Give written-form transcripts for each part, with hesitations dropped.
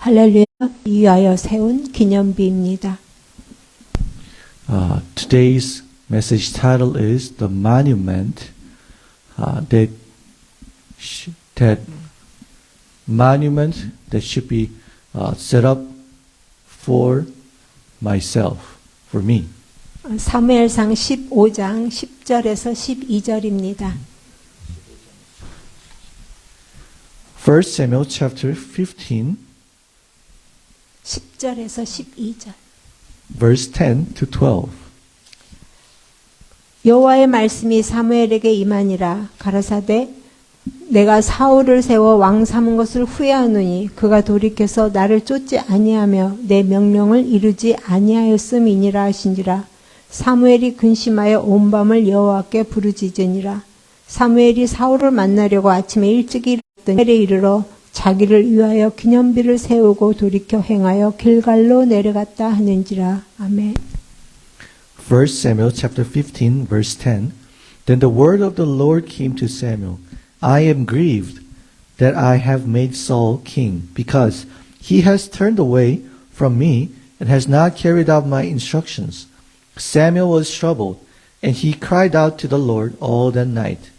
할렐루야 위하여 세운 기념비입니다. Today's message title is The Monument that should be set up for myself, for me. 사무엘상 15장 10절에서 12절입니다. 1 Samuel chapter 15, 10절에서 12절. verse 10 to 12. 여호와의 말씀이 사무엘에게 임하니라. 가라사대 내가 사울을 세워 왕 삼은 것을 후회하노니 그가 돌이켜서 나를 쫓지 아니하며 내 명령을 이루지 아니하였음이니라 하신지라. 사무엘이 근심하여 온 밤을 여호와께 부르짖으니라. 사무엘이 사울을 만나려고 아침에 일찍 일어났더니 헬에 이르러 자기를 위하여 기념비를 세우고 돌이켜 행하여 길갈로 내려갔다 하는지라. 아멘. 1 Samuel chapter 15, verse 10. Then the word of the Lord came to Samuel. I am grieved that I have made Saul king, because he has turned away from me and has not carried out my instructions. Samuel was troubled, and he cried out to the Lord all that night.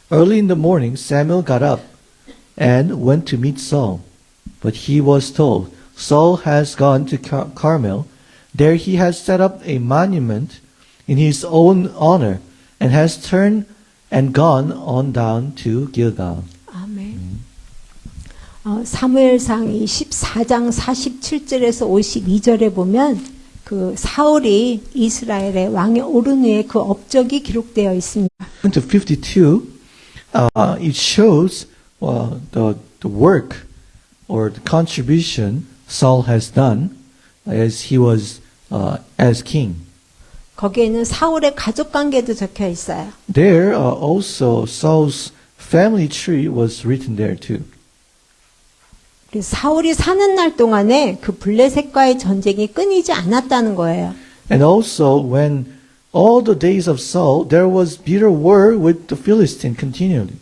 Early in the morning, Samuel got up and went to meet Saul. But he was told, Saul has gone to Carmel. There he has set up a monument in his own honor and has turned and gone on down to Gilgal. 아멘. 사무엘상이 14장 47절에서 52절에 보면 그 사울이 이스라엘의 왕에 오른 후에 그 업적이 기록되어 있습니다. To 52, it shows the work or the contribution Saul has done as he was as king. 거기에는 사울의 가족 관계도 적혀 있어요. There also Saul's family tree was written there too. 사울이 사는 날 동안에 그 블레셋과의 전쟁이 끊이지 않았다는 거예요. And also when all the days of Saul there was bitter war with the Philistine continually.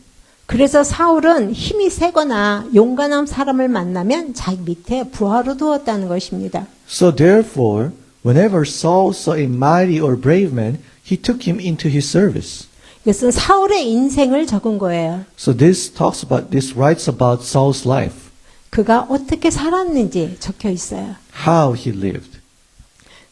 그래서 사울은 힘이 세거나 용감한 사람을 만나면 자기 밑에 부하로 두었다는 것입니다. So therefore, whenever Saul saw a mighty or brave man, he took him into his service. 이것은 사울의 인생을 적은 거예요. So this writes about Saul's life, 그가 어떻게 살았는지 적혀 있어요. how he lived.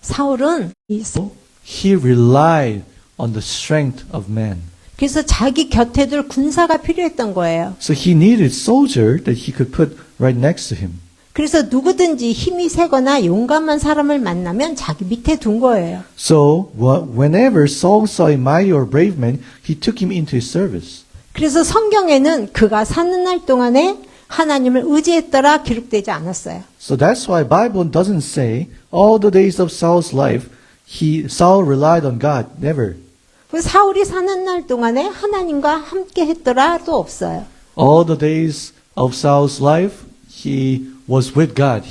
사울은 He relied on the strength of man. 그래서 자기 곁에 둘 군사가 필요했던 거예요. So he needed soldier that he could put right next to him. 그래서 누구든지 힘이 세거나 용감한 사람을 만나면 자기 밑에 둔 거예요. So whenever Saul saw a mighty or brave man, he took him into his service. 그래서 성경에는 그가 사는 날 동안에 하나님을 의지했더라 기록되지 않았어요. So that's why Bible doesn't say all the days of Saul's life Saul relied on God. Never. 사울이 사는 날 동안에 하나님과 함께 했더라도 없어요. All the days of Saul's life he was with God.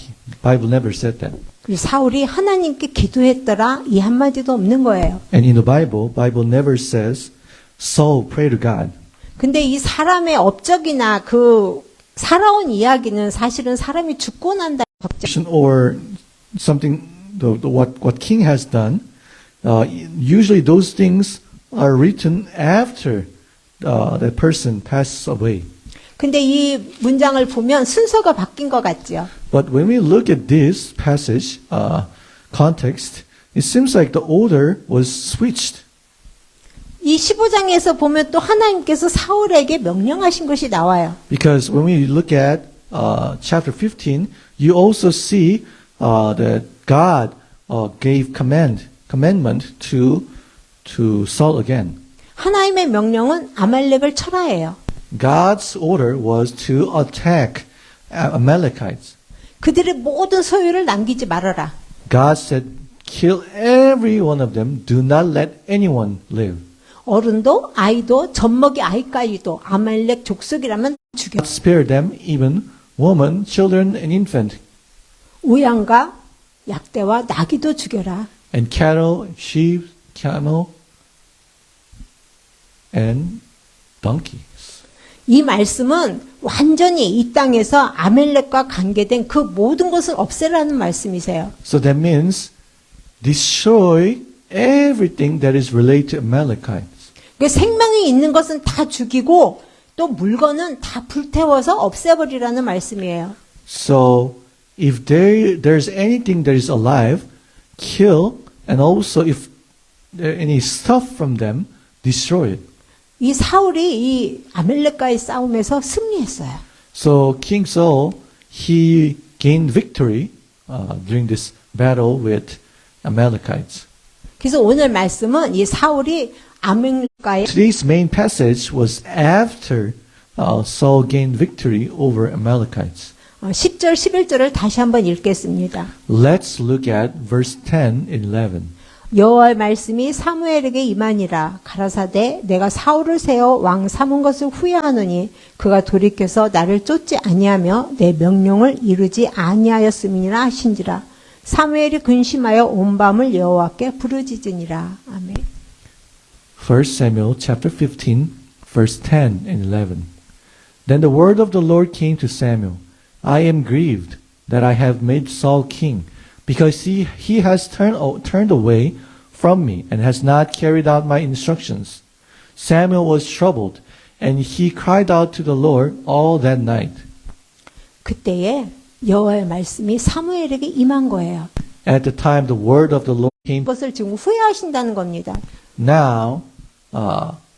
Bible never said that. 그리고 사울이 하나님께 기도했더라 이 한마디도 없는 거예요. And in the Bible never says Saul prayed to God. 근데 이 사람의 업적이나 그 살아온 이야기는 사실은 사람이 죽고 난다. Or something what king has done. Usually those things are written after that person passes away. 근데 이 문장을 보면 순서가 바뀐 것 같죠. But when we look at this passage context, it seems like the order was switched. 이 15장에서 보면 또 하나님께서 사울에게 명령하신 것이 나와요. Because when we look at chapter 15, you also see that God gave commandment to Saul again. 하나님의 명령은 아말렉을 철하예요. God's order was to attack Amalekites. 그들의 모든 소유를 남기지 말아라. God said, kill every one of them. Do not let anyone live. 어른도 아이도 젖먹이 아이까지도 아말렉 족속이라면 죽여. Spare them, even women, children, and infant. 우양과 약대와 나귀도 죽여라. And cattle, sheep, camel, and donkeys. 이 말씀은 완전히 이 땅에서 아멜렉과 관계된 그 모든 것을 없애라는 말씀이세요. So that means destroy everything that is related to Amalekites. 그 생명이 있는 것은 다 죽이고 또 물건은 다 불태워서 없애버리라는 말씀이에요. So if there's anything that is alive, kill, and also if there any stuff from them, destroy it. 이 사울이 이 아멜렉과의 싸움에서 승리했어요. So King Saul, he gained victory during this battle with Amalekites. 그래서 오늘 말씀은 이 사울이 아멜렉과의 Today's main passage was after Saul gained victory over Amalekites. 10절, 11절을 다시 한번 읽겠습니다. Let's look at verse 10 and 11. 여호와의 말씀이 사무엘에게 임하니라. 가라사대 내가 사울을 세워 왕 삼은 것을 후회하노니 그가 돌이켜서 나를 쫓지 아니하며 내 명령을 이루지 아니하였음이니라 하신지라. 사무엘이 근심하여 온 밤을 여호와께 부르짖으니라. 아멘. 1 Samuel chapter 15, verse 10 and 11. Then the word of the Lord came to Samuel. I am grieved that I have made Saul king, because he has turned away from me and has not carried out my instructions. Samuel was troubled, and he cried out to the Lord all that night. 그때에 여호와의 말씀이 사무엘에게 임한 거예요. At the time the word of the Lord came, 그것을 지금 후회하신다는 겁니다. now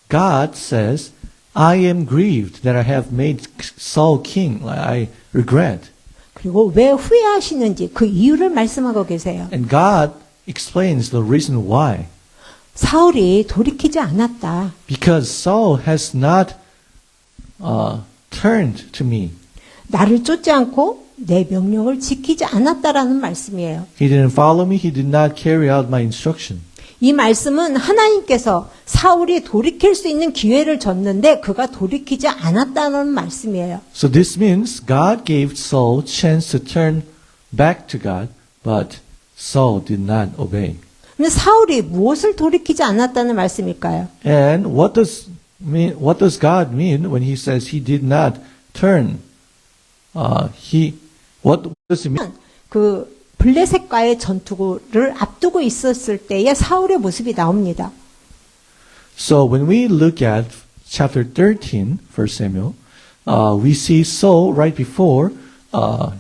God says, I am grieved that I have made Saul king. I regret. 그리고 왜 후회하시는지 그 이유를 말씀하고 계세요. And God explains the reason why. 사울이 돌이키지 않았다. Because Saul has not turned to me. 나를 쫓지 않고 내 명령을 지키지 않았다라는 말씀이에요. He didn't follow me. He did not carry out my instruction. 이 말씀은 하나님께서 사울이 돌이킬 수 있는 기회를 줬는데 그가 돌이키지 않았다는 말씀이에요. So this means God gave Saul chance to turn back to God, but Saul did not obey. 근데 사울이 무엇을 돌이키지 않았다는 말씀일까요? And what does God mean when He says He did not turn? What does it mean? 그 블레셋과의 전투를 앞두고 있었을 때의 사울의 모습이 나옵니다. So when we look at chapter 13, 1 Samuel, we see Saul right before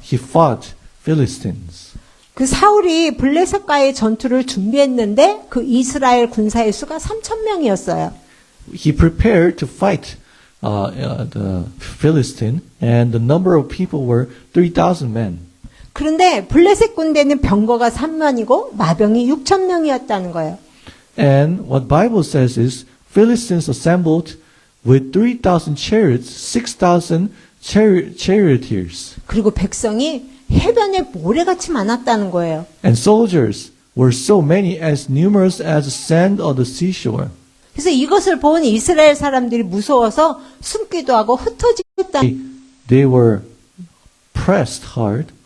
he fought Philistines. 그 사울이 블레셋과의 전투를 준비했는데 그 이스라엘 군사의 수가 3,000명이었어요. He prepared to fight the Philistine, and the number of people were 3,000 men. 그런데 블레셋 군대는 병거가 3만이고 마병이 6,000명이었다는 거예요. And what Bible says is Philistines assembled with 3,000 chariots, 6,000 charioteers. 그리고 백성이 해변에 모래같이 많았다는 거예요. And soldiers were so many as numerous as the sand of the seashore. 그래서 이것을 본 이스라엘 사람들이 무서워서 숨기도 하고 흩어지겠다. They were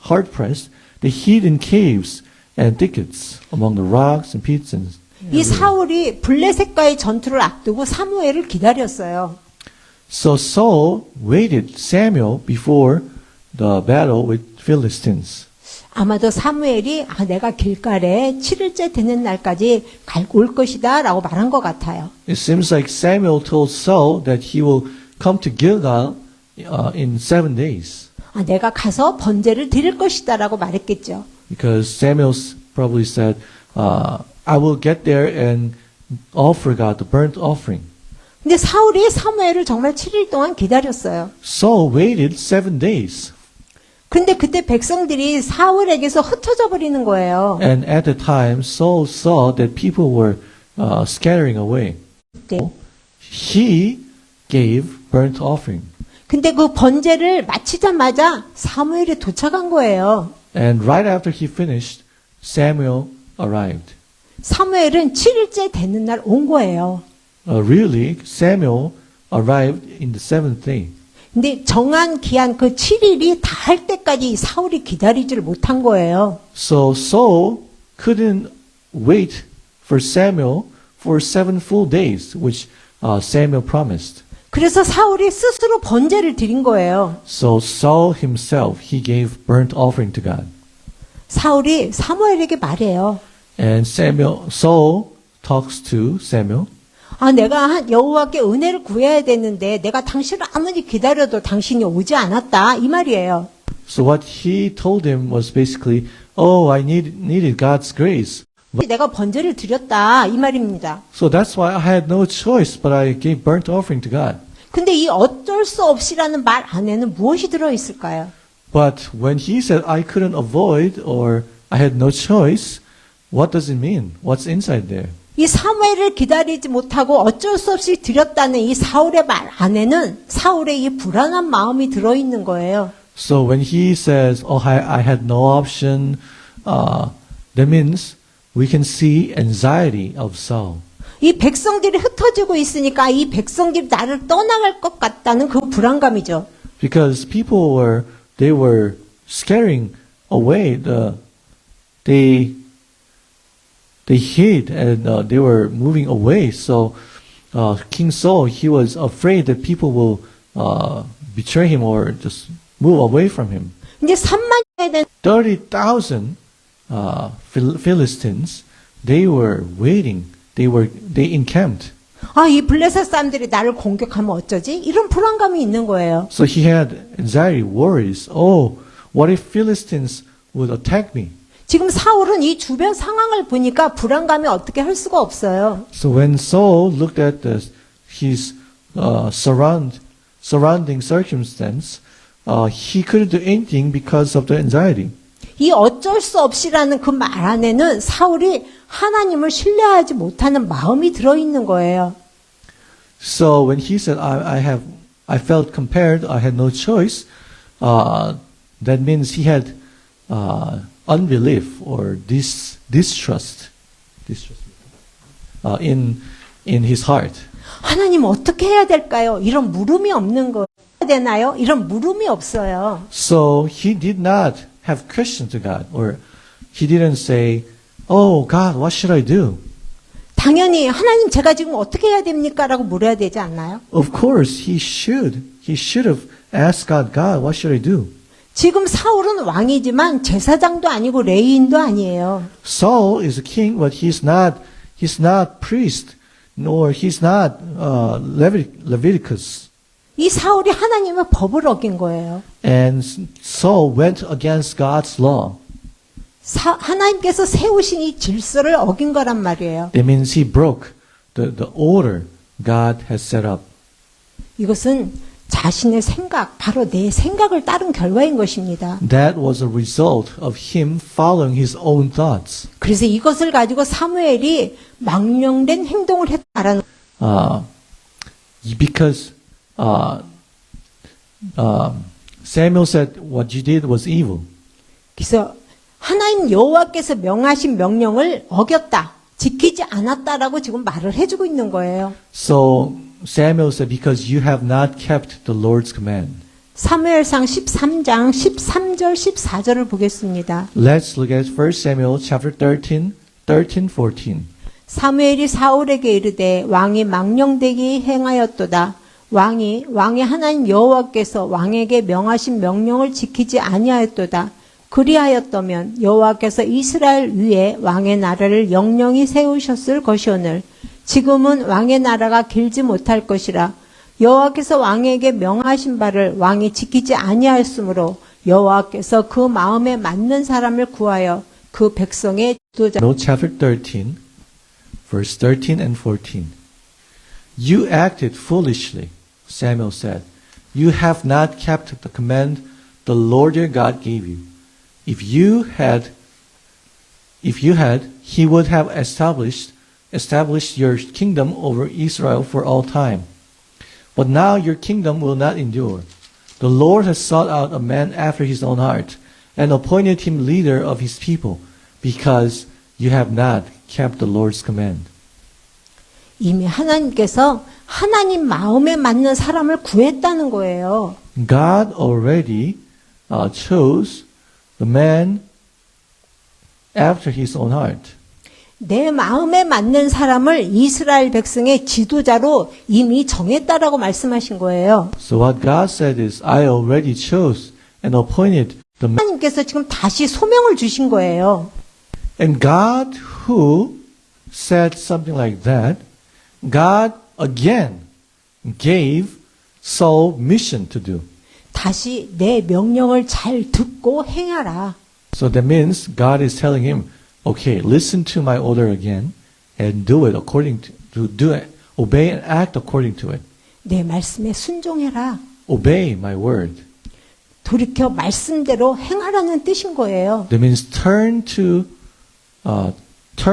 hard pressed. They hid in caves and thickets among the rocks and pits and 이 사울이 블레셋과의 전투를 앞두고 사무엘을 기다렸어요. So Saul waited Samuel before the battle with Philistines. 아마도 사무엘이 내가 길갈에 7일째 되는 날까지 올 것이다 라고 말한 것 같아요. It seems like Samuel told Saul that he will come to Gilgal in 7 days. 내가 가서 번제를 드릴 것이다 라고 말했겠죠. Because Samuel probably said, I will get there and offer God the burnt offering. 근데 사울이 사무엘을 정말 7일 동안 기다렸어요. Saul waited 7 days. 근데 그때 백성들이 사울에게서 흩어져 버리는 거예요. And at the time, Saul saw that people were scattering away. 네. He gave burnt offering. 근데 그 번제를 마치자마자 사무엘이 도착한 거예요. And right after he finished, Samuel arrived. 사무엘은 7일째 되는 날 온 거예요. Really, Samuel arrived in the 7th day. 근데 정한 기한 그 7일이 다 할 때까지 사울이 기다리지를 못한 거예요. So Saul couldn't wait for Samuel for 7 full days, which Samuel promised. 그래서 사울이 스스로 번제를 드린 거예요. So Saul himself, he gave burnt offering to God. 사울이 사무엘에게 말해요. And Saul talks to Samuel. 아, 내가 여호와께 은혜를 구해야 되는데 내가 당신을 아무리 기다려도 당신이 오지 않았다. 이 말이에요. So what he told him was basically, oh, I needed God's grace. 내가 번제를 드렸다. 이 말입니다. So that's why I had no choice, but I gave burnt offering to God. 근데 이 어쩔 수 없이라는 말 안에는 무엇이 들어 있을까요? But when he said I couldn't avoid or I had no choice, what does it mean? What's inside there? 이 사무엘을 기다리지 못하고 어쩔 수 없이 드렸다는 이 사울의 말 안에는 사울의 이 불안한 마음이 들어 있는 거예요. So when he says, oh, I had no option, that means we can see anxiety of Saul. 이 백성들이 흩어지고 있으니까 이 백성들이 나를 떠나갈 것 같다는 그 불안감이죠. Because they were scaring away they hid and they were moving away. So King Saul, he was afraid that people will betray him or just move away from him. 이제 3만여에 대한 30,000 Philistines, they were waiting. They encamped. 이 블레셋 사람들이 나를 공격하면 어쩌지? 이런 불안감이 있는 거예요. So he had anxiety, worries. Oh, what if Philistines would attack me? 지금 사울은 이 주변 상황을 보니까 불안감이 어떻게 할 수가 없어요. So when Saul looked at his surrounding circumstance, he couldn't do anything because of the anxiety. 이 어쩔 수 없이라는 그 말 안에는 사울이 하나님을 신뢰하지 못하는 마음이 들어있는 거예요. So when he said, I felt compelled, I had no choice, that means he had unbelief or distrust in his heart. 하나님 어떻게 해야 될까요? 이런 물음이 없는 거. 해야 되나요? 이런 물음이 없어요. So he did not have questions to God, or he didn't say, oh God, what should I do? 당연히 하나님 제가 지금 어떻게 해야 됩니까? 라고 물어야 되지 않나요? Of course, he should have asked God, God, what should I do? 지금 사울은 왕이지만 제사장도 아니고 레위인도 아니에요. Saul is a king, but he's not priest, nor he's not Leviticus. 이 사울이 하나님의 법을 어긴 거예요. And Saul went against God's law. 하나님께서 세우신 이 질서를 어긴 거란 말이에요. That means he broke the order God has set up. 이것은 자신의 생각, 바로 내 생각을 따른 결과인 것입니다. That was a result of him following his own thoughts. 그래서 이것을 가지고 사무엘이 망령된 행동을 했다라는 Because Samuel said what you did was evil. 그래서 하나님 여호와께서 명하신 명령을 어겼다, 지키지 않았다라고 지금 말을 해주고 있는 거예요. So Samuel said, because you have not kept the Lord's command. 사무엘상 13장 13절 14절을 보겠습니다. Let's look at 1 Samuel chapter 13, 14. 사무엘이 사울에게 이르되 왕이 망령되게 행하였도다. 왕의 하나님 여호와께서 왕에게 명하신 명령을 지키지 아니하였도다. 그리하였다면 여호와께서 이스라엘 위에 왕의 나라를 영영히 세우셨을 것이오늘 지금은 왕의 나라가 길지 못할 것이라. 여호와께서 왕에게 명하신 바를 왕이 지키지 아니하였으므로 여호와께서 그 마음에 맞는 사람을 구하여 그 백성의 지도자. No, chapter 13, verse 13 and 14. You acted foolishly, Samuel said. You have not kept the command the Lord your God gave you. If you had, he would have established your kingdom over Israel for all time. But now your kingdom will not endure. The Lord has sought out a man after his own heart and appointed him leader of his people because you have not kept the Lord's command. 이미 하나님께서 하나님 마음에 맞는 사람을 구했다는 거예요. God already chose the man after his own heart. 내 마음에 맞는 사람을 이스라엘 백성의 지도자로 이미 정했다라고 말씀하신 거예요. So what God said is, I already chose and appointed the man. 하나님께서 지금 다시 소명을 주신 거예요. And God who said something like that, God again gave Saul mission to do. 다시 내 명령을 잘 듣고 행하라. So that means God is telling him, okay, listen to my order again and do it according to do it. Obey and act according to it. 내 말씀에 순종해라. Obey my word. 돌이켜 말씀대로 행하라는 뜻인 거예요. That means turn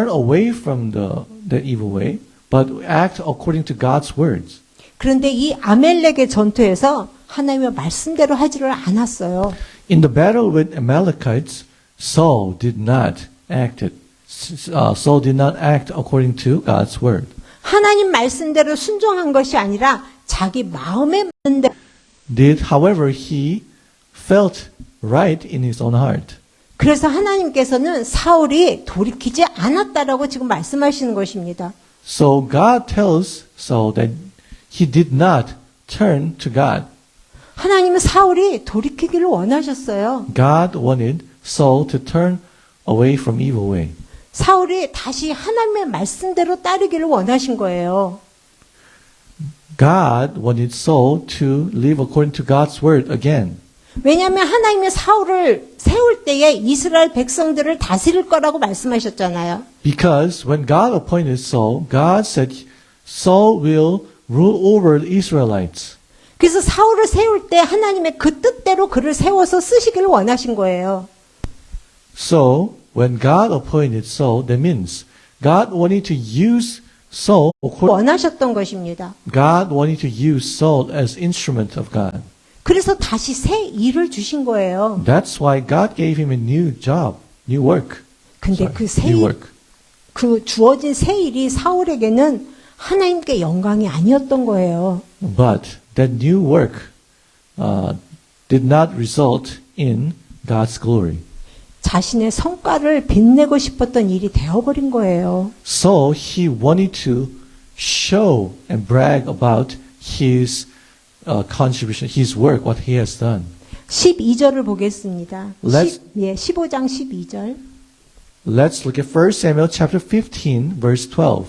away from the evil way, but act according to God's words. 그런데 이 아멜렉의 전투에서 하나님의 말씀대로 하지를 않았어요. In the battle with Amalekites, Saul did not act according to God's word. 하나님 말씀대로 순종한 것이 아니라 자기 마음에 맞는 대로. However, he felt right in his own heart. 그래서 하나님께서는 사울이 돌이키지 않았다라고 지금 말씀하시는 것입니다. So God tells Saul that he did not turn to God. 하나님은 사울이 돌이키기를 원하셨어요. God wanted Saul to turn away from evil way. 사울이 다시 하나님의 말씀대로 따르기를 원하신 거예요. God wanted Saul to live according to God's word again. 왜냐하면 하나님의 사울을 세울 때에 이스라엘 백성들을 다스릴 거라고 말씀하셨잖아요. Because when God appointed Saul, God said Saul will rule over the Israelites. 그래서 사울을 세울 때 하나님의 그 뜻대로 그를 세워서 쓰시기를 원하신 거예요. So when God appointed Saul, that means God wanted to use Saul. 원하셨던 것입니다. God wanted to use Saul as instrument of God. 그래서 다시 새 일을 주신 거예요. That's why God gave him a new job, new work. 근데 Sorry, 그 새 new 일, work. 그 주어진 새 일이 사울에게는 하나님께 영광이 아니었던 거예요. But that new work did not result in God's glory. 자신의 성과를 빛내고 싶었던 일이 되어버린 거예요. So he wanted to show and brag about his contribution, his work, what he has done. 12절을 보겠습니다. Let's- 15장 12절. Let's look at 1 Samuel chapter 15, verse 12.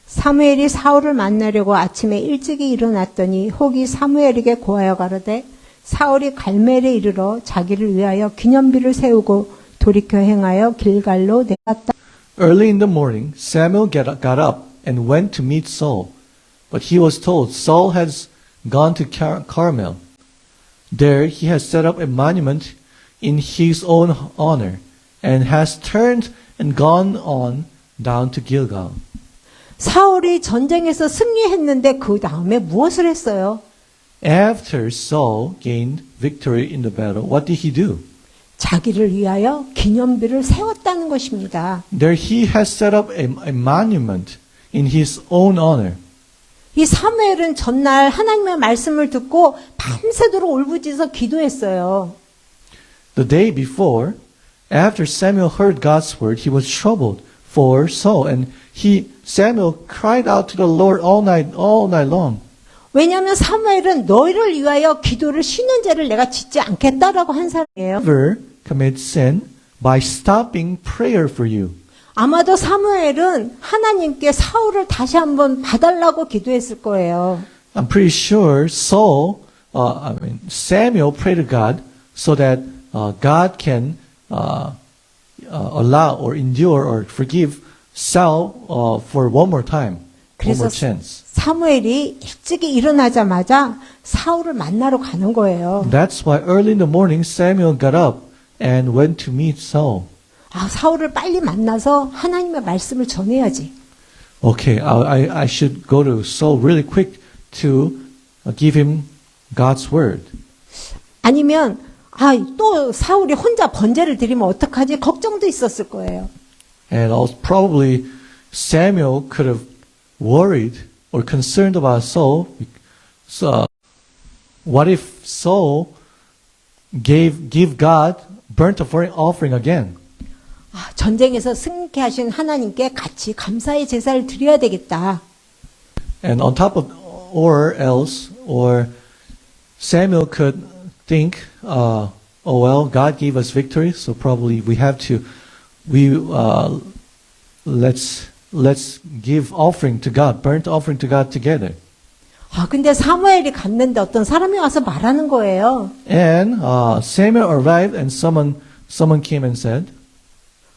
사무엘이 사울을 만나려고 아침에 일찍이 일어났더니 혹이 사무엘에게 고하여 가로되 사울이 갈멜에 이르러 자기를 위하여 기념비를 세우고 돌이켜 행하여 길갈로 내갔다. Early in the morning, Samuel got up and went to meet Saul. But he was told, Saul has gone to Carmel. There he has set up a monument in his own honor and has turned and gone on down to Gilgal. 사울이 전쟁에서 승리했는데 그 다음에 무엇을 했어요? After Saul gained victory in the battle, what did he do? 자기를 위하여 기념비를 세웠다는 것입니다. There he has set up a monument in his own honor. 이 사무엘은 전날 하나님의 말씀을 듣고 밤새도록 울부짖어 기도했어요. The day before, after Samuel heard God's word, he was troubled for Saul, and Samuel cried out to the Lord all night long. 왜냐하면 사무엘은 너희를 위하여 기도를 쉬는 죄를 내가 짓지 않겠다라고 한 사람이에요. Never commit sin by stopping prayer for you. 아마도 사무엘은 하나님께 사울을 다시 한번 봐달라고 기도했을 거예요. I'm pretty sure Samuel prayed to God so that God can allow or endure or forgive Saul for one more time, one more 그래서 chance. 사무엘이 일찍이 일어나자마자 사울을 만나러 가는 거예요. That's why early in the morning Samuel got up and went to meet Saul. 아, 사울을 빨리 만나서 하나님의 말씀을 전해야지. Okay, I should go to Saul really quick to give him God's word. 아니면 또 사울이 혼자 번제를 드리면 어떡하지? 걱정도 있었을 거예요. And also probably Samuel could have worried or concerned about Saul. So, what if Saul give God burnt offering again? 전쟁에서 승리케 하신 하나님께 같이 감사의 제사를 드려야 되겠다. And on top of, or else, or Samuel could think, oh well, God gave us victory, so probably we have to, let's give offering to God, burnt offering to God together. 근데 사무엘이 갔는데 어떤 사람이 와서 말하는 거예요. And Samuel arrived, and someone came and said,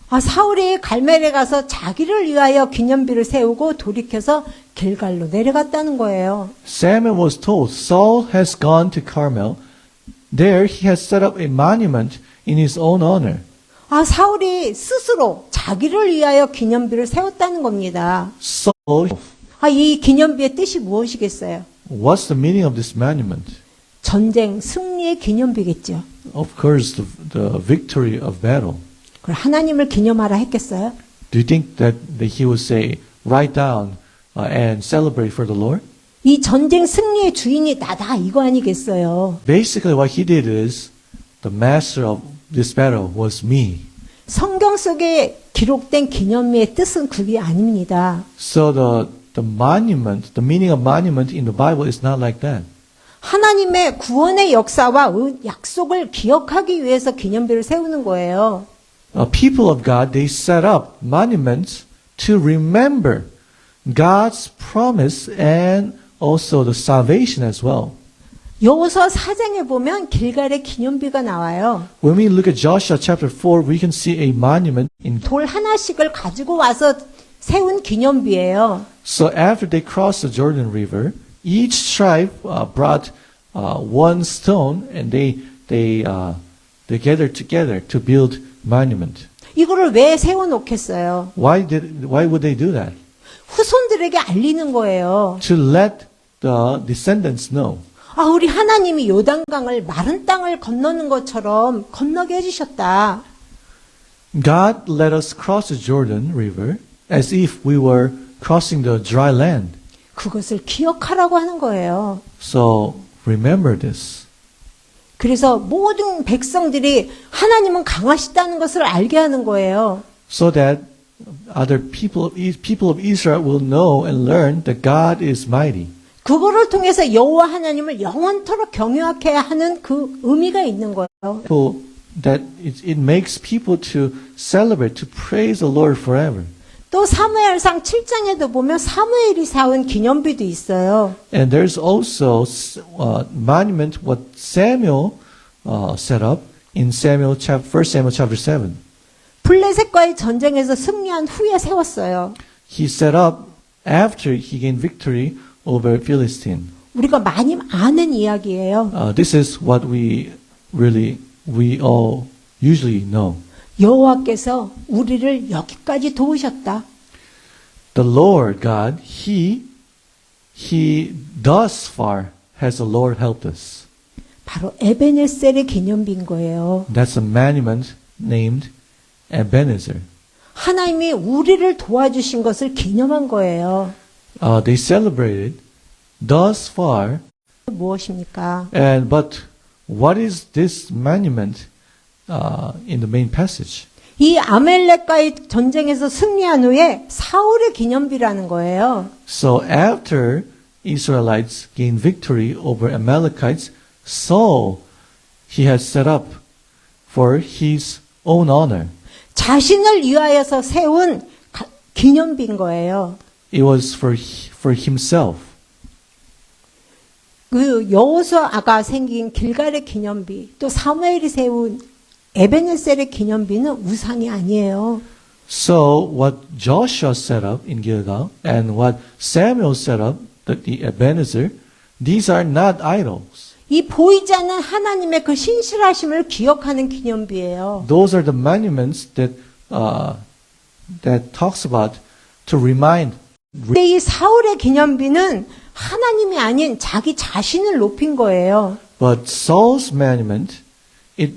사울이 갈멜에 가서 자기를 위하여 기념비를 세우고 돌이켜서 길갈로 내려갔다는 거예요. Samuel was told, Saul has gone to Carmel. There he has set up a monument in his own honor. 사울이 스스로 자기를 위하여 기념비를 세웠다는 겁니다. So, 이 기념비의 뜻이 무엇이겠어요? what's the meaning of this monument? 전쟁 승리의 기념비겠죠. Of course, the victory of battle. 그걸 하나님을 기념하라 했겠어요? Do you think that he would say, write down and celebrate for the Lord? 이 전쟁 승리의 주인이 나다 이거 아니겠어요? Basically, what he did is, the master of this battle was me. 성경 속에 기록된 기념비의 뜻은 그게 아닙니다. So the monument, the meaning of monument in the Bible is not like that. 하나님의 구원의 역사와 약속을 기억하기 위해서 기념비를 세우는 거예요. People of God, they set up monuments to remember God's promise and also the salvation as well. 여호수아 4장에 보면 길갈의 기념비가 나와요. When we look at Joshua chapter 4, we can see a monument in. 돌 하나씩을 가지고 와서 세운 기념비예요. So after they crossed the Jordan River, each tribe brought one stone, and they gathered together to build monument. 이거를 왜 세워놓겠어요? Why would they do that? 후손들에게 알리는 거예요. To let the descendants know. 우리 하나님이 요단강을 마른 땅을 건너는 것처럼 건너게 해주셨다. God let us cross the Jordan River as if we were crossing the dry land. 그것을 기억하라고 하는 거예요. So remember this. 그래서 모든 백성들이 하나님은 강하시다는 것을 알게 하는 거예요. So that other people of Israel will know and learn that God is mighty. 그거를 통해서 여호와 하나님을 영원토록 경외하게 하는 그 의미가 있는 거예요. So that it makes people to celebrate, to praise the Lord forever. 또 사무엘상 7장에도 보면 사무엘이 세운 기념비도 있어요. And there's also monument what Samuel set up in 1 Samuel chapter 7. 블레셋과의 전쟁에서 승리한 후에 세웠어요. He set up after he gained victory over Philistine. 우리가 많이 아는 이야기예요. This is what we all usually know. 여호와께서 우리를 여기까지 도우셨다. The Lord God, He thus far has the Lord helped us. 바로 에베네셀의 기념비인 거예요. That's a monument named Ebenezer. 하나님이 우리를 도와주신 것을 기념한 거예요. They celebrated thus far, 무엇입니까? but what is this monument in the main passage? 이 아멜렉과의 전쟁에서 승리한 후에 사울의 기념비라는 거예요. So after Israelites gained victory over Amalekites, Saul he had set up for his own honor. 자신을 위하여서 세운 기념비인 거예요. It was for himself. 그 여호수아가 생긴 길갈의 기념비, 또 사무엘이 세운 에베네셀의 기념비는 우상이 아니에요. So what Joshua set up in Gilgal and what Samuel set up, the Ebenezer, these are not idols. 이 보이지 않는 하나님의 그 신실하심을 기억하는 기념비예요. Those are the monuments that talks about to remind. 근데 이 사울의 기념비는 하나님이 아닌 자기 자신을 높인 거예요. But Saul's monument, it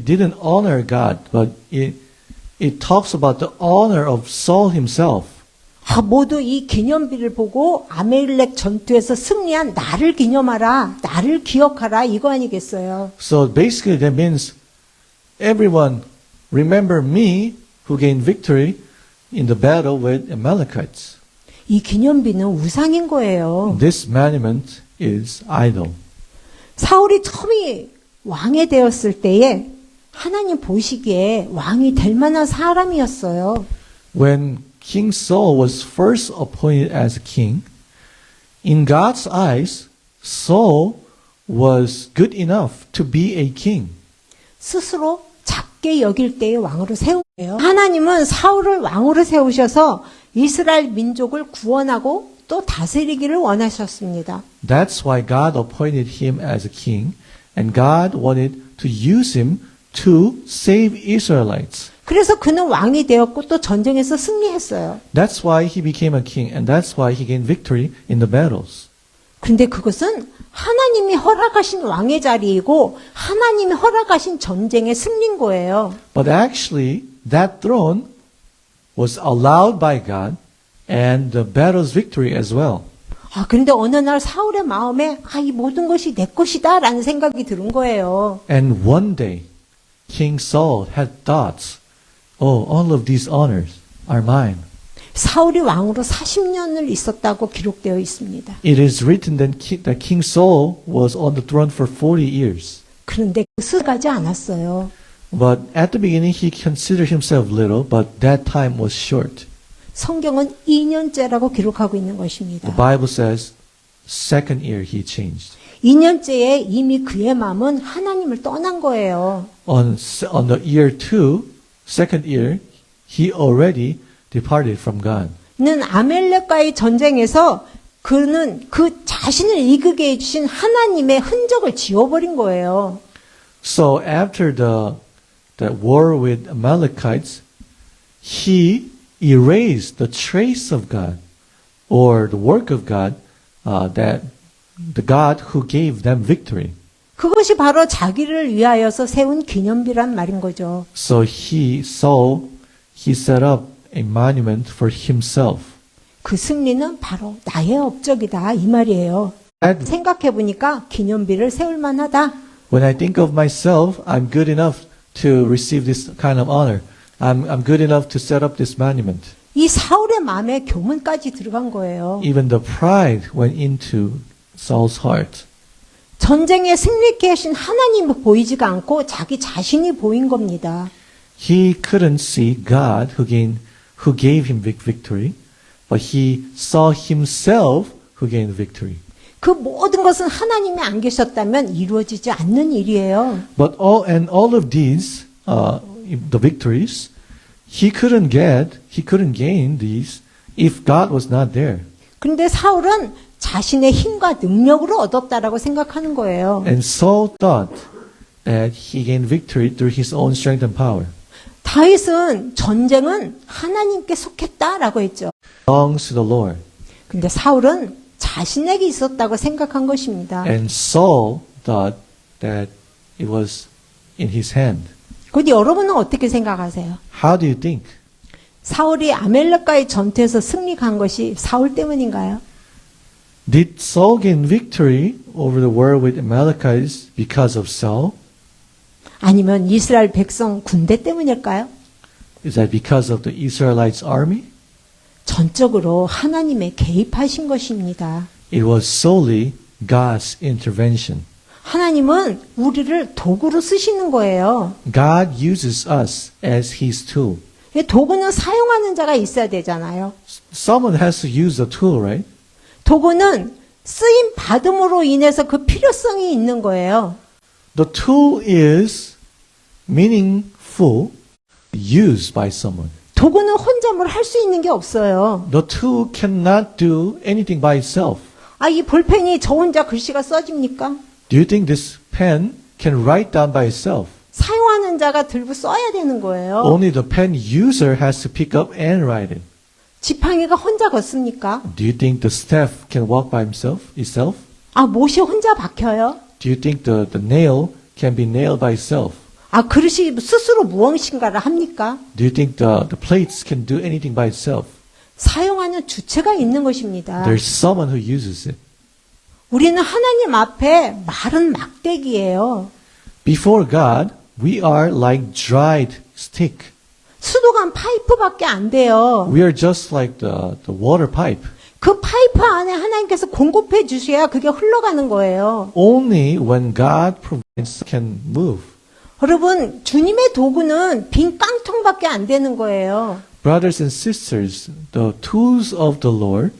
didn't honor God, but it talks about the honor of Saul himself. 모두 이 기념비를 보고 아멜렉 전투에서 승리한 나를 기념하라, 나를 기억하라 이거 아니겠어요? So basically that means everyone remember me who gained victory in the battle with Amalekites. 이 기념비는 우상인 거예요. This monument is idol. 사울이 처음에 왕이 되었을 때에 하나님 보시기에 왕이 될 만한 사람이었어요. When King Saul was first appointed as king, in God's eyes, Saul was good enough to be a king. 스스로 작게 여길 때의 왕으로 세운 거예요. 하나님은 사울을 왕으로 세우셔서 이스라엘 민족을 구원하고 또 다스리기를 원하셨습니다. That's why God appointed him as a king, and God wanted to use him to save Israelites. 그래서 그는 왕이 되었고 또 전쟁에서 승리했어요. That's why he became a king, and that's why he gained victory in the battles. 근데 그것은 하나님이 허락하신 왕의 자리이고 하나님이 허락하신 전쟁의 승리인 거예요. But actually, that throne was allowed by God, and the battle's victory as well. 그런데 어느 날 사울의 마음에 이 모든 것이 내 것이다 라는 생각이 드는 거예요. And one day, King Saul had thoughts, oh, all of these honors are mine. 사울이 왕으로 40년을 있었다고 기록되어 있습니다. It is written that King Saul was on the throne for 40 years. 그런데 스가지 않았어요. But at the beginning, he considered himself little, but that time was short. 성경은 2년째라고 기록하고 있는 것입니다. The Bible says, second year he changed. 2년째에 이미 그의 마음은 하나님을 떠난 거예요. On the year 2, second year, he already departed from God. 는 아멜렉과의 전쟁에서 그는 그 자신을 이기게 해주신 하나님의 흔적을 지워버린 거예요. So after the war with Amalekites, he erased the trace of God or the work of God, that the God who gave them victory. 그것이 바로 자기를 위하여서 세운 기념비란 말인 거죠. So he set up a monument for himself. 그 승리는 바로 나의 업적이다 이 말이에요. And 생각해 보니까 기념비를 세울 만하다. when I think of myself, I'm good enough to receive this kind of honor. I'm good enough to set up this monument. 이 사울의 마음에 교문까지 들어간 거예요. Even the pride went into Saul's heart. 전쟁에 승리케 하신 하나님이 보이지가 않고 자기 자신이 보인 겁니다. He couldn't see God who gave him victory, but he saw himself who gained victory. 그 모든 것은 하나님이 안 계셨다면 이루어지지 않는 일이에요. But all of these, the victories, he couldn't gain these if God was not there. 그런데 사울은 자신의 힘과 능력으로 얻었다라고 생각하는 거예요. And Saul thought that he gained victory through his own strength and power. 다윗은 전쟁은 하나님께 속했다라고 했죠. Belongs to the Lord. 근데 사울은 자신에게 있었다고 생각한 것입니다. And Saul thought that it was in his hand. 그런데 여러분은 어떻게 생각하세요? How do you think? 사울이 아멜렉과의 전투에서 승리한 것이 사울 때문인가요? Did Saul gain victory over the war with Amalekites because of Saul? 아니면 이스라엘 백성 군대 때문일까요? Is that because of the Israelites' army? 전적으로 하나님의 개입하신 것입니다. It was solely God's intervention. 하나님은 우리를 도구로 쓰시는 거예요. God uses us as His tool. 도구는 사용하는 자가 있어야 되잖아요. Someone has to use the tool, right? 도구는 쓰임 받음으로 인해서 그 필요성이 있는 거예요. The tool is meaningful, used by someone. 도구는 혼자 뭘 할 수 있는 게 없어요. The tool cannot do anything by itself. 이 볼펜이 저 혼자 글씨가 써집니까? Do you think this pen can write down by itself? 사용하는 자가 들고 써야 되는 거예요. Only the pen user has to pick up and write it. 지팡이가 혼자 걷습니까? Do you think the staff can walk by itself? 못이 혼자 박혀요? Do you think the nail can be nailed by itself? 그릇이 스스로 무엇인가를 합니까? Do you think the plates can do anything by itself? 사용하는 주체가 있는 것입니다. There's someone who uses it. 우리는 하나님 앞에 마른 막대기예요. Before God, we are like dried stick. 수도관 파이프밖에 안 돼요. We are just like the water pipe. 그 파이프 안에 하나님께서 공급해 주셔야 그게 흘러가는 거예요. Only when God provides can move. 여러분, 주님의 도구는 빈 깡통밖에 안 되는 거예요. Brothers and sisters, the tools of the Lord,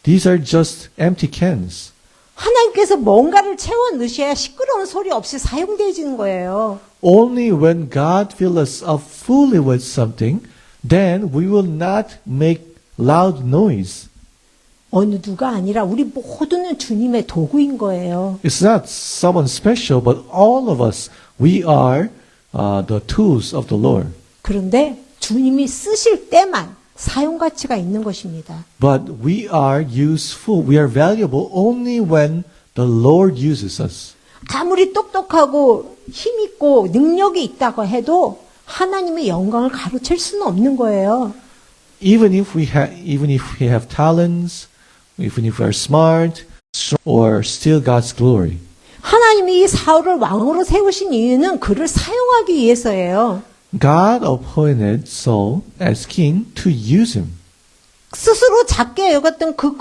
these are just empty cans. 하나님께서 뭔가를 채워 넣으셔야 시끄러운 소리 없이 사용되어지는 거예요. Only when God fills us up fully with something, then we will not make loud noise. 어느 누가 아니라 우리 모두는 주님의 도구인 거예요. It's not someone special, but all of us, we are the tools of the Lord. 그런데 주님이 쓰실 때만 사용 가치가 있는 것입니다. But we are useful, we are valuable only when the Lord uses us. 아무리 똑똑하고 힘있고 능력이 있다고 해도 하나님의 영광을 가로챌 수는 없는 거예요. Even if we have talents, even if we are smart, or still God's glory. 하나님이 이 사울을 왕으로 세우신 이유는 그를 사용하기 위해서예요. God appointed Saul as king to use him. 스스로 작게 여겼던 그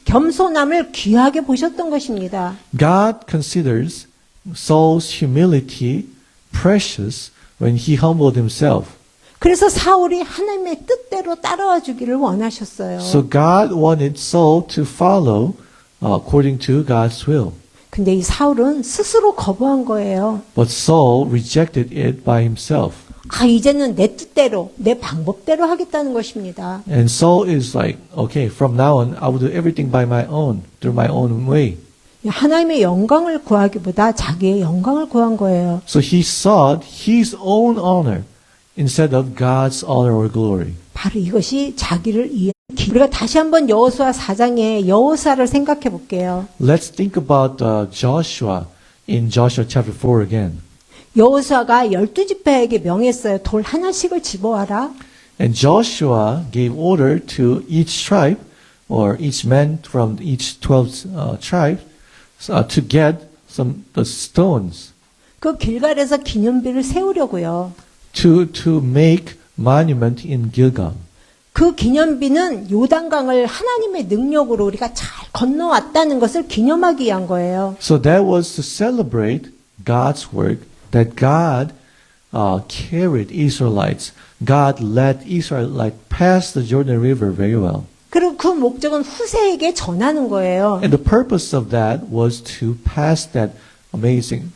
겸손함을 귀하게 보셨던 것입니다. God considers Saul's humility precious when he humbled himself. 그래서 사울이 하나님의 뜻대로 따라와 주기를 원하셨어요. So God wanted Saul to follow according to God's will. 근데 이 사울은 스스로 거부한 거예요. But Saul rejected it by himself. 이제는 내 뜻대로, 내 방법대로 하겠다는 것입니다. And Saul is like, okay, from now on, I will do everything by my own, through my own way. 하나님의 영광을 구하기보다 자기의 영광을 구한 거예요. So he sought his own honor instead of God's honor or glory. 바로 이것이 자기를 위한 우리가 다시 한번 여호수아 4장의 여호사를 생각해 볼게요. Let's think about Joshua in Joshua chapter 4 again. 여호수아가 12지파에게 명했어요. 돌 하나씩을 집어와라. And Joshua gave order to each tribe or each man from each 12 tribes to get the stones 그 길갈에서 기념비를 세우려고요. to make monument in Gilgal. 그 기념비는 요단강을 하나님의 능력으로 우리가 잘 건너왔다는 것을 기념하기 위한 거예요. So that was to celebrate God's work that God carried Israelites. God let Israelites pass the Jordan River very well. 그리고 그 목적은 후세에게 전하는 거예요. And the purpose of that was to pass that amazing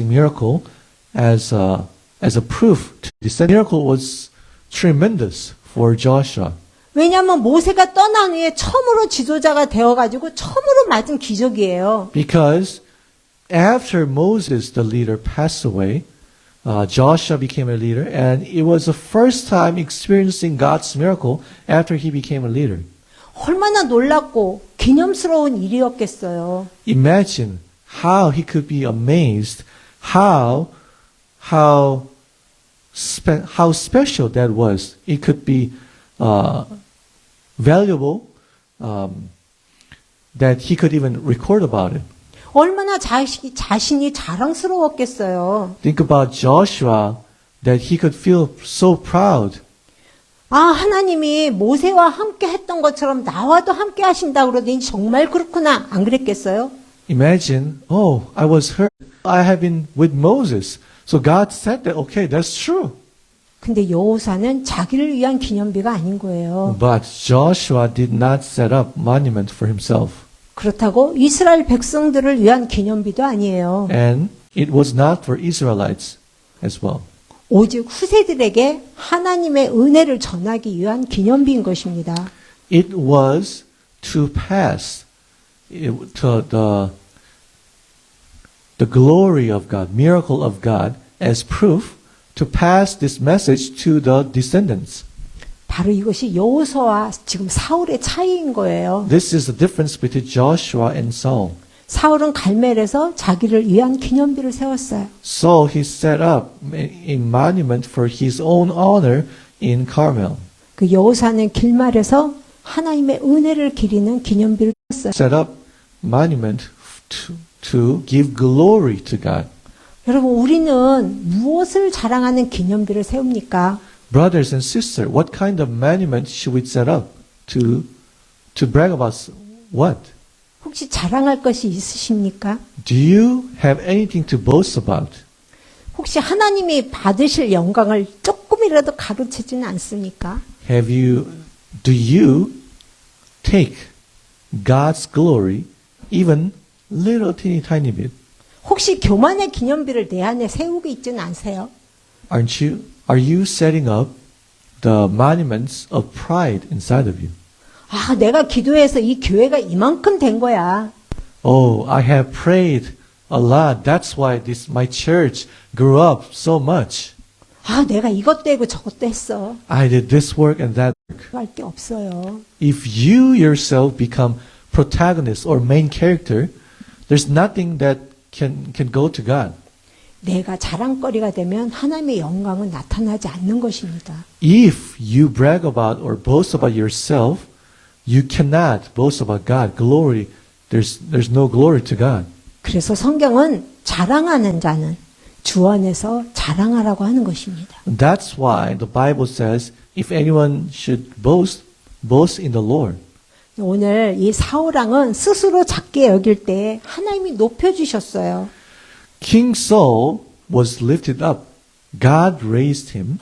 miracle as a proof. This miracle was tremendous for Joshua. 왜냐하면 모세가 떠난 후에 처음으로 지도자가 되어가지고 처음으로 맞은 기적이에요. Because after Moses, the leader, passed away, Joshua became a leader, and it was the first time experiencing God's miracle after he became a leader. 얼마나 놀랍고 기념스러운 일이었겠어요. Imagine how he could be amazed, how special that was. It could be valuable that he could even record about it. 얼마나 자신이 자랑스러웠겠어요. Think about Joshua, that he could feel so proud. 하나님이 모세와 함께 했던 것처럼 나와도 함께 하신다 그러더니 정말 그렇구나. 안 그랬겠어요? Imagine, oh, I was hurt. I have been with Moses. So God said that, okay, that's true. 근데 여호사는 자기를 위한 기념비가 아닌 거예요. But Joshua did not set up monument for himself. 그렇다고 이스라엘 백성들을 위한 기념비도 아니에요. And it was not for Israelites as well. 오직 후세들에게 하나님의 은혜를 전하기 위한 기념비인 것입니다. It was to pass to the glory of God, miracle of God as proof to pass this message to the descendants. 바로 이것이 여호수아와 지금 사울의 차이인 거예요. This is the difference between Joshua and Saul. 사울은 갈멜에서 자기를 위한 기념비를 세웠어요. So he set up a monument for his own honor in Carmel. 그 여호사는 길말에서 하나님의 은혜를 기리는 기념비를 세웠어요. Set up monument to give glory to God. 여러분, 우리는 무엇을 자랑하는 기념비를 세웁니까? Brothers and sisters, what kind of monument should we set up to brag about what? 혹시 자랑할 것이 있으십니까? Do you have anything to boast about? 혹시 하나님이 받으실 영광을 조금이라도 가로채지는 않습니까? Do you take God's glory even little teeny tiny bit? 혹시 교만의 기념비를 내 안에 세우고 있지는 않으세요? Are you setting up the monuments of pride inside of you? 아, 내가 기도해서 이 교회가 이만큼 된 거야. Oh, I have prayed a lot. That's why my church grew up so much. 아, 내가 이것도 하고 저것도 했어. I did this work and that work. 할 게 없어요. If you yourself become protagonist or main character, there's nothing that can go to God. 내가 자랑거리가 되면 하나님의 영광은 나타나지 않는 것입니다. If you brag about or boast about yourself, you cannot boast about God. Glory, there's no glory to God. 그래서 성경은 자랑하는 자는 주 안에서 자랑하라고 하는 것입니다. That's why the Bible says, if anyone should boast, boast in the Lord. 오늘 이 사울왕은 스스로 작게 여길 때 하나님이 높여주셨어요. King Saul was lifted up. God raised him.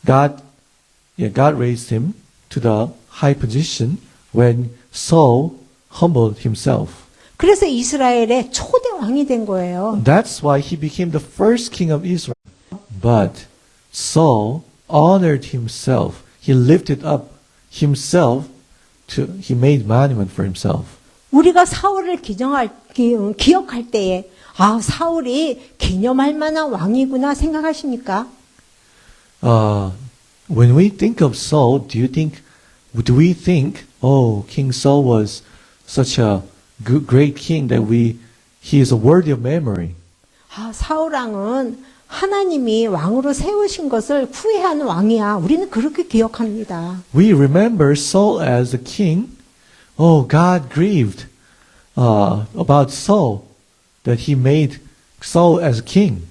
God raised him to the high position when Saul humbled himself. 그래서 이스라엘의 초대 왕이 된 거예요. That's why he became the first king of Israel. But Saul honored himself. He lifted up himself. He made monument for himself. 우리가 사울을 기억할 때에 아, 사울이 기념할 만한 왕이구나 생각하십니까? When we think of Saul, do we think, oh, King Saul was such a great king that he is worthy of memory? 아, 사울왕은 하나님이 왕으로 세우신 것을 후회하는 왕이야. 우리는 그렇게 기억합니다. We remember Saul as a king. Oh, God grieved about Saul, that he made Saul as a king.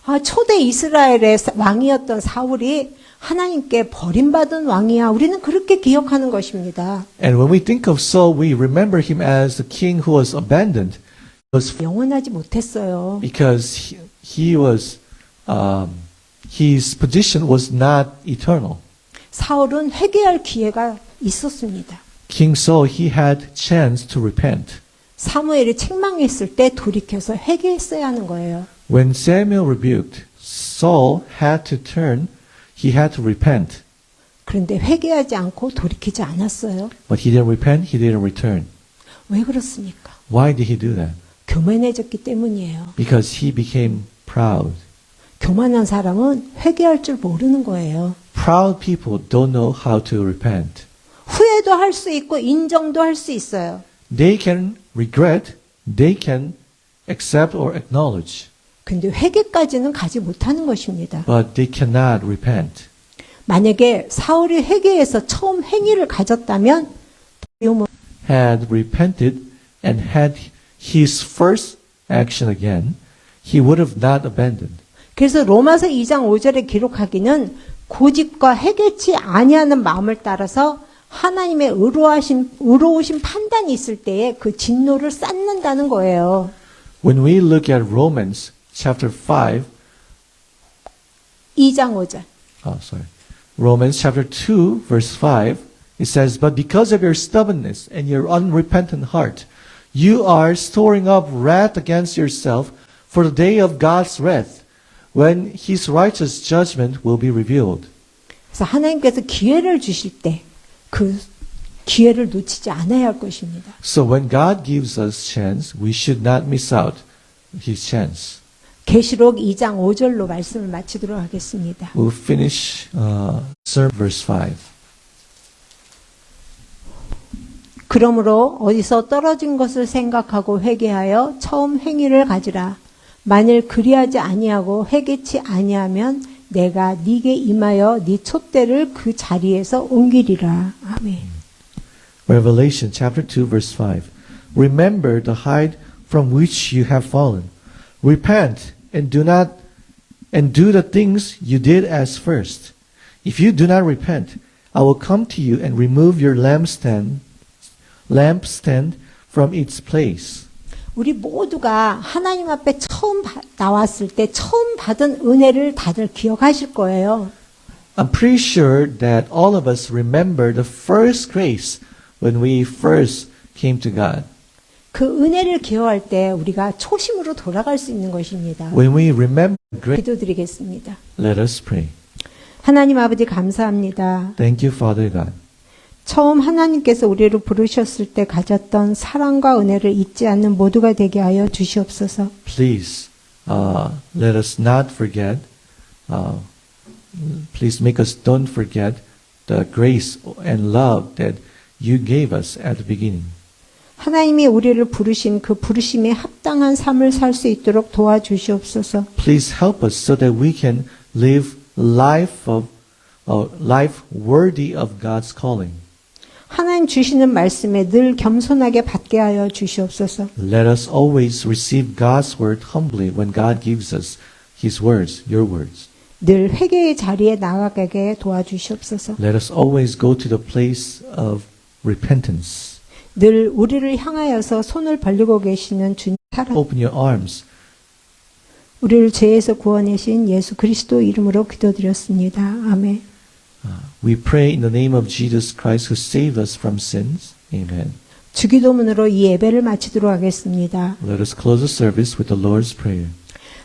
아, 초대 이스라엘의 왕이었던 사울이 하나님께 버림받은 왕이야. 우리는 그렇게 기억하는 것입니다. And when we think of Saul, we remember him as the king who was abandoned. 영원하지 못했어요. Because his position was not eternal. 사울은 회개할 기회가 있었습니다. King Saul, he had chance to repent. 사무엘이 책망했을 때 돌이켜서 회개했어야 하는 거예요. When Samuel rebuked, Saul had to turn, he had to repent. 그런데 회개하지 않고 돌이키지 않았어요. But he didn't repent, he didn't return. 왜 그렇습니까? Why did he do that? 교만해졌기 때문이에요. Because he became proud. 교만한 사람은 회개할 줄 모르는 거예요. Proud people don't know how to repent. 후회도 할 수 있고 인정도 할 수 있어요. They can regret, they can accept or acknowledge, 근데 회개까지는 가지 못하는 것입니다. but they cannot repent. 만약에 사울이 회개해서 처음 행위를 가졌다면 Had repented and had his first action again, he would have not abandoned. 그래서 로마서 2장 5절에 기록하기는 고집과 회개치 아니하는 마음을 따라서 하나님의 의로우신 판단이 있을 때에 그 진노를 쌓는다는 거예요. When we look at Romans chapter 5, 2장 5절. Romans chapter 2 verse 5, it says, "But because of your stubbornness and your unrepentant heart, you are storing up wrath against yourself for the day of God's wrath, when His righteous judgment will be revealed." 그래서 하나님께서 기회를 주실 때 그 기회를 놓치지 않아야 할 것입니다. So when God gives us chance, we should not miss out His chance. 계시록 2장 5절로 말씀을 마치도록 하겠습니다. We'll finish sermon verse 5. 그러므로 어디서 떨어진 것을 생각하고 회개하여 처음 행위를 가지라. 만일 그리하지 아니하고 회개치 아니하면 내가 네게 임하여 네 촛대를 그 자리에서 옮기리라. 아멘. Revelation chapter 2 verse 5. Remember the height from which you have fallen. Repent and do not and do the things you did as first. If you do not repent, I will come to you and remove your lampstand from its place. 우리 모두가 하나님 앞에 처음 나왔을 때 처음 받은 은혜를 다들 기억하실 거예요. I'm pretty sure that all of us remember the first grace when we first came to God. 그 은혜를 기억할 때 우리가 초심으로 돌아갈 수 있는 것입니다. When we remember grace, 기도드리겠습니다. let us pray. 하나님 아버지 감사합니다. Thank you, Father God. 처음 하나님께서 우리를 부르셨을 때 가졌던 사랑과 은혜를 잊지 않는 모두가 되게 하여 주시옵소서. Please, let us not forget. Please make us don't forget the grace and love that you gave us at the beginning. 하나님이 우리를 부르신 그 부르심에 합당한 삶을 살 수 있도록 도와주시옵소서. Please help us so that we can live life worthy of God's calling. 하나님 주시는 말씀에 늘 겸손하게 받게 하여 주시옵소서. Let us always receive God's word humbly when God gives us His words, your words. 늘 회개의 자리에 나아가게 도와주시옵소서. Let us always go to the place of repentance. 늘 우리를 향하여서 손을 벌리고 계시는 주님 사랑. Open your arms. 우리를 죄에서 구원하신 예수 그리스도 이름으로 기도드렸습니다. 아멘. We pray in the name of Jesus Christ who saved us from sins. Amen. 주기도문으로 이 예배를 마치도록 하겠습니다. Let us close the service with the Lord's Prayer.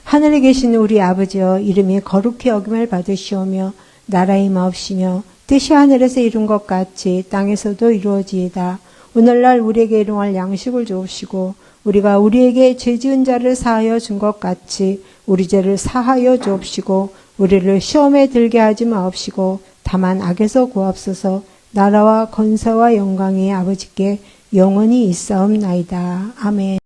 하늘에 계신 우리 아버지여 이름이 거룩히 여김을 받으시오며 나라의 마옵시며 뜻이 하늘에서 이룬 것 같이 땅에서도 이루어지이다. 오늘날 우리에게 일용할 양식을 주옵시고 우리가 우리에게 죄 지은 자를 사하여 준 것 같이 우리 죄를 사하여 주옵시고 우리를 시험에 들게 하지 마옵시고 다만 악에서 구하옵소서. 나라와 권세와 영광이 아버지께 영원히 있사옵나이다. 아멘.